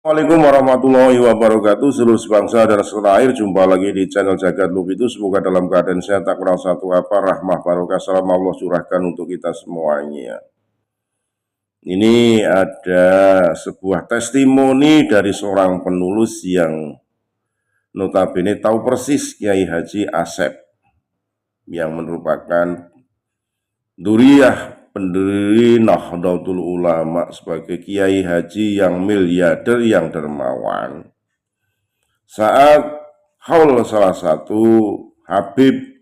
Assalamualaikum warahmatullahi wabarakatuh. Seluruh sebangsa dan setanah air, jumpa lagi di channel Jagat Lupitu. Semoga dalam keadaan sehat, tak kurang satu apa, rahmah barokah salam Allah curahkan untuk kita semuanya. Ini ada sebuah testimoni dari seorang penulis yang notabene tahu persis Kiai Haji Asep, yang merupakan duriyah pendiri Nahdlatul Ulama sebagai Kiai Haji yang miliarder, yang dermawan. Saat haul salah satu Habib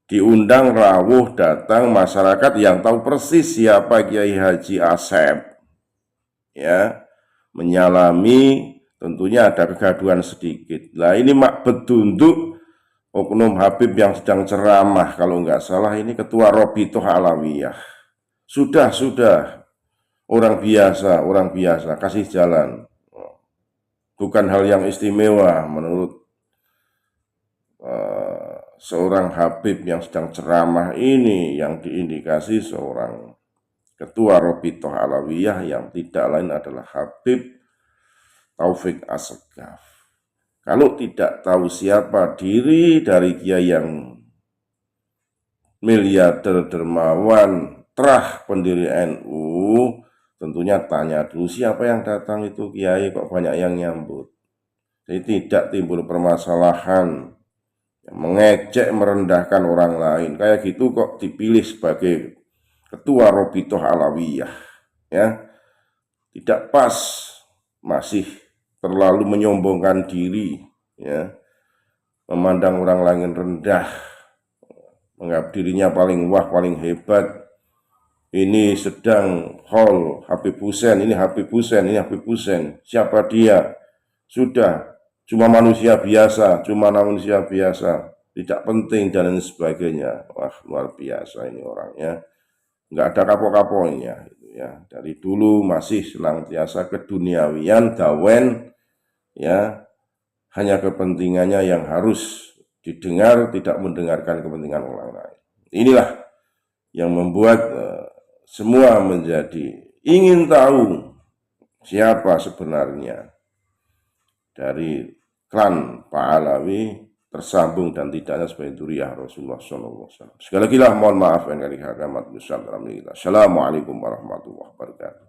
diundang rawuh, datang masyarakat yang tahu persis siapa Kiai Haji Asep, ya, menyalami, tentunya ada kegaduhan sedikit. Nah, ini mak bedunduk oknum Habib yang sedang ceramah, kalau nggak salah ini ketua Robitoh Alawiyah. Sudah, orang biasa, kasih jalan. Bukan hal yang istimewa menurut seorang Habib yang sedang ceramah ini, yang diindikasi seorang ketua Robitoh Alawiyah yang tidak lain adalah Habib Taufik Assegaf. Kalau tidak tahu siapa diri dari kiai yang miliarder dermawan, terah pendiri NU, tentunya tanya dulu siapa yang datang itu kiai, kok banyak yang nyambut. Jadi tidak timbul permasalahan mengejek, merendahkan orang lain. Kayak gitu kok dipilih sebagai ketua Robitoh Alawiyah, ya. Tidak pas, masih terlalu menyombongkan diri, ya, memandang orang lain rendah, menganggap dirinya paling wah, paling hebat. Ini sedang haul Habib Hussein, ini Habib Hussein, ini Habib Hussein. Siapa dia? Sudah, cuma manusia biasa, tidak penting dan lain sebagainya. Wah, luar biasa ini orangnya, nggak ada kapok-kapoknya, ya. Dari dulu masih senantiasa keduniawian, gawen, ya, hanya kepentingannya yang harus didengar, tidak mendengarkan kepentingan orang lain. Inilah yang membuat semua menjadi ingin tahu siapa sebenarnya dari klan Pak Alawi, tersambung dan tidaknya sebagai duriyah Rasulullah SAW. Sekali lagi lah mohon maaf yang kali hakamat Nusantara. Assalamualaikum warahmatullahi wabarakatuh.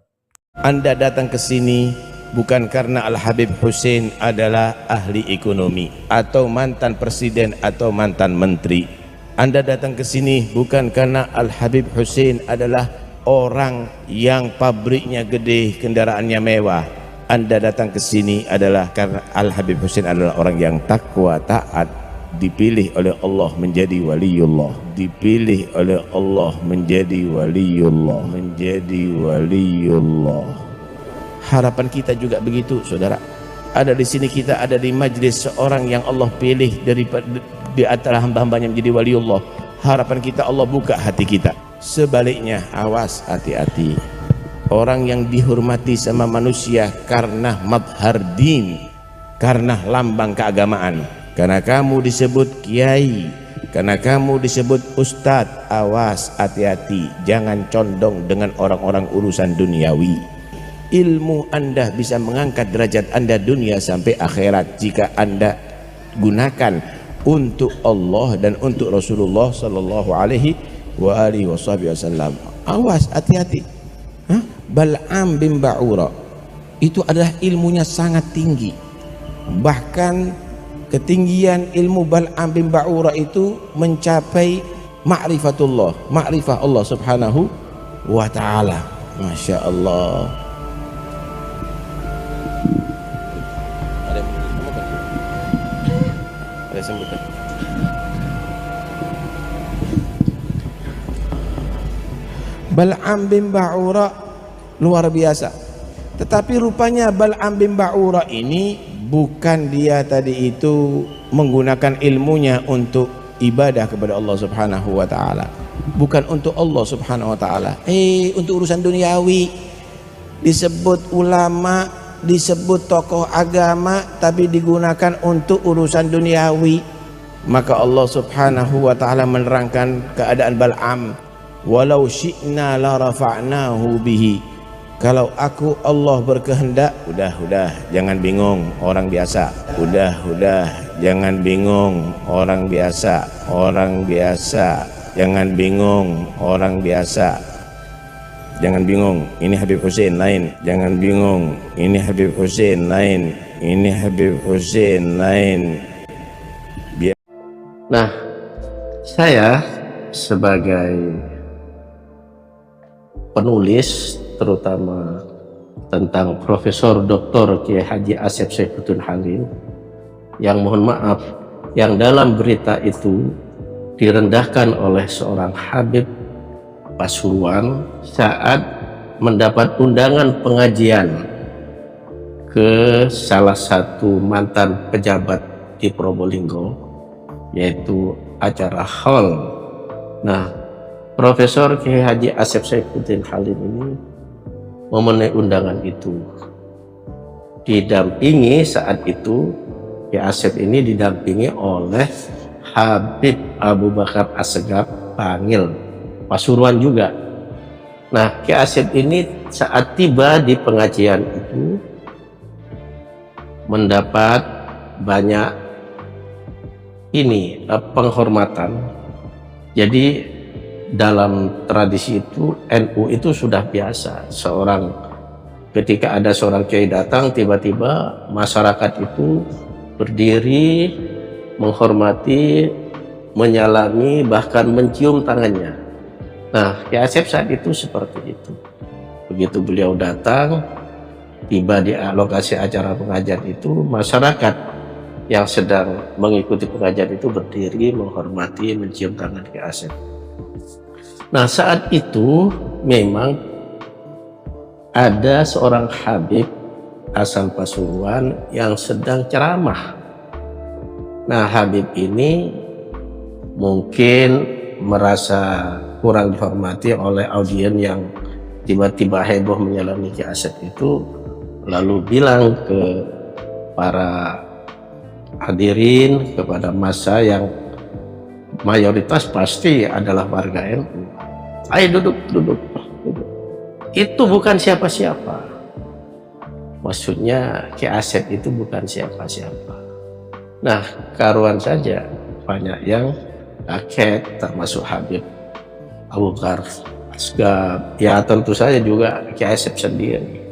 Anda datang ke sini bukan karena Al-Habib Hussein adalah ahli ekonomi atau mantan presiden atau mantan menteri. Anda datang ke sini bukan karena Al-Habib Hussein adalah orang yang pabriknya gede, kendaraannya mewah. Anda datang ke sini adalah karena Al-Habib Hussein adalah orang yang takwa, taat, dipilih oleh Allah menjadi waliullah, dipilih oleh Allah menjadi waliullah, Harapan kita juga begitu, saudara. Ada di sini kita ada di majlis seorang yang Allah pilih di antara hamba-hambanya menjadi waliullah. Harapan kita Allah buka hati kita. Sebaliknya, awas, hati-hati. Orang yang dihormati sama manusia karena madhar din, karena lambang keagamaan, karena kamu disebut kiai, karena kamu disebut ustadz, awas, hati-hati. Jangan condong dengan orang-orang urusan duniawi. Ilmu Anda bisa mengangkat derajat Anda dunia sampai akhirat jika Anda gunakan untuk Allah dan untuk Rasulullah Sallallahu Alaihi Wasallam. Awas, hati-hati. Bal'am bin Ba'ura itu adalah ilmunya sangat tinggi, bahkan ketinggian ilmu Bal'am bin Ba'ura itu mencapai ma'rifatullah, ma'rifah Allah subhanahu wa ta'ala. Masya Allah. Ada sebutan. Bal'am bin Ba'ura luar biasa. Tetapi rupanya Bal'am bin Ba'ura ini bukan dia tadi itu menggunakan ilmunya untuk ibadah kepada Allah subhanahu wa ta'ala, bukan untuk Allah subhanahu wa ta'ala, untuk urusan duniawi. Disebut ulama, disebut tokoh agama, tapi digunakan untuk urusan duniawi. Maka Allah subhanahu wa ta'ala menerangkan keadaan Bal'am, walau syi'na la rafa'nahu bihi, Kalau aku Allah berkehendak, udah, jangan bingung orang biasa. Udah, jangan bingung orang biasa. Jangan bingung orang biasa. Jangan bingung, ini Habib Hussein lain. Jangan bingung, ini Habib Hussein lain. Ini Habib Hussein lain. Nah, saya sebagai penulis terutama tentang Profesor Dr. Kiai Haji Asep Saifuddin Halim, yang mohon maaf, yang dalam berita itu direndahkan oleh seorang Habib Pasuruan saat mendapat undangan pengajian ke salah satu mantan pejabat di Probolinggo, yaitu acara hall. Nah, Profesor Kiai Haji Asep Saifuddin Halim ini memenuhi undangan itu, didampingi saat itu Kiai Asep ini didampingi oleh Habib Abu Bakar Assegaf Bangil Pasuruan juga. Nah, Kiai Asep ini saat tiba di pengajian itu mendapat banyak penghormatan. Jadi dalam tradisi itu NU itu sudah biasa, ketika ada seorang kiai datang, tiba-tiba masyarakat itu berdiri menghormati, menyalami, bahkan mencium tangannya. Nah, Kiai Asep saat itu seperti itu. Begitu beliau datang, tiba di lokasi acara pengajian itu, masyarakat yang sedang mengikuti pengajian itu berdiri menghormati, mencium tangan Kiai Asep. Nah, saat itu memang ada seorang Habib asal Pasuruan yang sedang ceramah. Nah, Habib ini mungkin merasa kurang dihormati oleh audiens yang tiba-tiba heboh menyalami Kiai Asep itu, lalu bilang ke para hadirin, kepada massa yang mayoritas pasti adalah warga NU, ayo duduk. Itu bukan siapa-siapa. Maksudnya Kiai Asep itu bukan siapa-siapa. Nah, karuan saja banyak yang kaget, termasuk Habib Abu Bakar Assegaf, ya tentu saja juga Kiai Asep sendiri.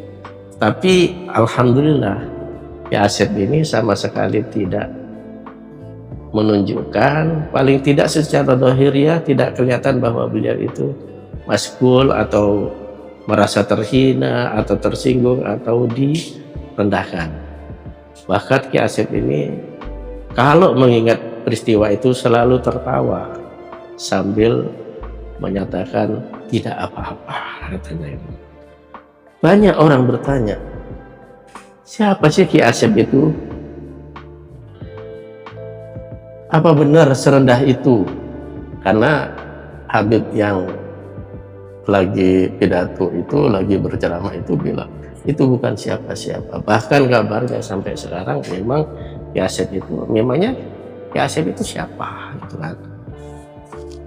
Tapi alhamdulillah Kiai Asep ini sama sekali tidak menunjukkan, paling tidak secara zahiriah tidak kelihatan bahwa beliau itu maskul atau merasa terhina atau tersinggung atau direndahkan. Bahkan Kiai Asep ini kalau mengingat peristiwa itu selalu tertawa sambil menyatakan tidak apa-apa, katanya. Banyak orang bertanya, siapa sih Kiai Asep itu? Apa benar serendah itu? Karena Habib yang lagi pidato itu, lagi berceramah itu bilang, itu bukan siapa-siapa. Bahkan kabarnya sampai sekarang memang Kiai Asep itu, memangnya Kiai Asep itu siapa? Gitu kan.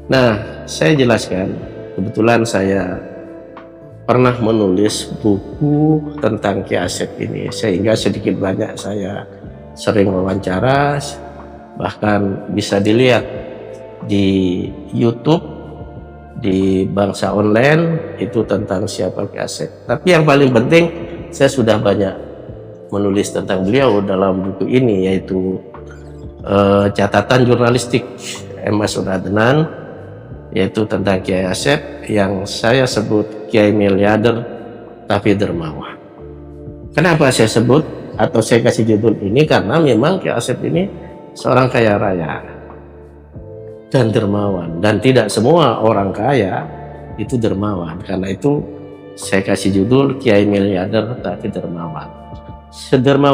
Nah, saya jelaskan, kebetulan saya pernah menulis buku tentang Kiai Asep ini, sehingga sedikit banyak saya sering wawancara, bahkan bisa dilihat di YouTube, di Bangsa Online, itu tentang siapa Kiai Asep. Tapi yang paling penting, saya sudah banyak menulis tentang beliau dalam buku ini, yaitu catatan jurnalistik Mas'ud Adnan, yaitu tentang Kiai Asep yang saya sebut Kiai miliarder tapi dermawan. Kenapa saya sebut atau saya kasih judul ini? Karena memang Kiai Asep ini seorang kaya raya dan dermawan, dan tidak semua orang kaya itu dermawan. Karena itu saya kasih judul Kiai miliarder tapi dermawan. Sedermawan